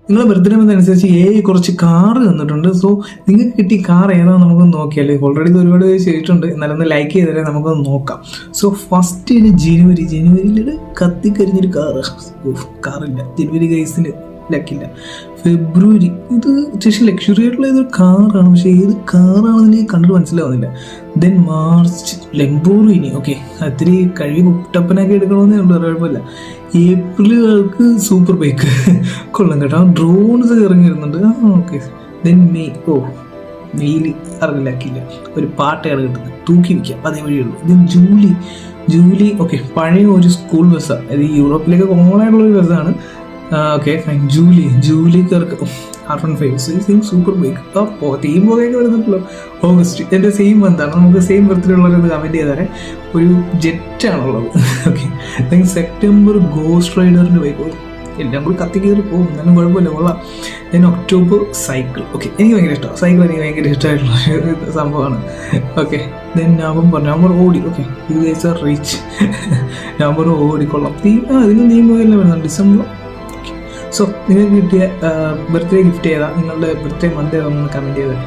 നിങ്ങളുടെ ബർത്ത്ഡേ അനുസരിച്ച് കുറച്ച് കാറ് തന്നിട്ടുണ്ട്. സോ നിങ്ങൾക്ക് കിട്ടിയ കാർ ഏതാണെന്ന് നമുക്കൊന്ന് നോക്കിയാലേ. ഓൾറെഡി ഇത് ഒരുപാട് ചെയ്തിട്ടുണ്ട്, എന്നാലും ഒന്ന് ലൈക്ക് ചെയ്താലേ നമുക്കൊന്ന് നോക്കാം. സോ ഫസ്റ്റ് ജനുവരിയിൽ കത്തിക്കരിഞ്ഞൊരു കാറില്ല. ജനുവരി ഗൈസിന് ലക്കില്ല. ഫെബ്രുവരി ഇത് അത്യാവശ്യം ലക്ഷറി ആയിട്ടുള്ള ഏതൊരു കാറാണ്, പക്ഷെ ഏത് കാറാണെന്ന് കണ്ടിട്ട് മനസ്സിലാവുന്നില്ല. Then March Lamborghini. ഓക്കെ, ഒത്തിരി കഴിവ് കുട്ടപ്പനൊക്കെ എടുക്കണമെന്നേ ഉണ്ട്, കുഴപ്പമില്ല. ഏപ്രിലുകൾക്ക് സൂപ്പർ ബൈക്ക് കൊള്ളാം കേട്ടോ. ഡ്രോൺസ് ഇറങ്ങി വരുന്നുണ്ട്. ഓക്കെ. ദെൻ മെയ്യിൽ ഇറങ്ങില്ലാക്കില്ല, ഒരു പാട്ടയാണ് കിട്ടുന്നത്, തൂക്കി വയ്ക്കാം, അതേ വഴിയുള്ളൂ. ദെൻ ജൂലി ഓക്കെ, പഴയ ഒരു സ്കൂൾ ബസ്സാണ്, അത് യൂറോപ്പിലേക്ക് കോമൺ ആയിട്ടുള്ള ഒരു ബസ്സാണ്. Okay fine. ജൂലിക്കാർക്ക് R15 സൂപ്പർ ബൈക്ക്. അപ്പോൾ തീം പോകെയൊക്കെ വരുന്നുണ്ടല്ലോ. ഓഗസ്റ്റ് എൻ്റെ സെയിം മന്താണ്, നമുക്ക് സെയിം ബർത്ത്ഡേ ഉള്ളവരത് കമൻറ്റ് ചെയ്താലേ. ഒരു ജെറ്റാണുള്ളത്. ഓക്കെ. സെപ്റ്റംബർ ഗോസ്റ്റ് റൈഡറിൻ്റെ ബൈക്ക്, എല്ലാം കൂടി കത്തി കയറി പോകും, എന്നാലും കുഴപ്പമില്ല, കൊള്ളാം. Then October cycle. ഓക്കെ, എനിക്ക് ഭയങ്കര ഇഷ്ടമാണ് സൈക്കിൾ, എനിക്ക് ഭയങ്കര ഇഷ്ടമായിട്ടുള്ള സംഭവമാണ്. ഓക്കെ. ദെൻ നവംബർ ഓടി. ഓക്കെ, ഇത് ഗൈസ് ആർ റിച്ച്. നവംബർ ഓടിക്കൊള്ളാം. ഇതിന് നീങ്ങുകയെല്ലാം വരുന്നുണ്ട്. ഡിസംബർ. സോ നിങ്ങൾക്ക് കിട്ടിയ ബർത്ത്ഡേ ഗിഫ്റ്റ് ഏതാ, നിങ്ങളുടെ ബർത്ത്ഡേ മന്ത് ഏതാണെന്ന് കമൻറ്റ് ചെയ്താൽ.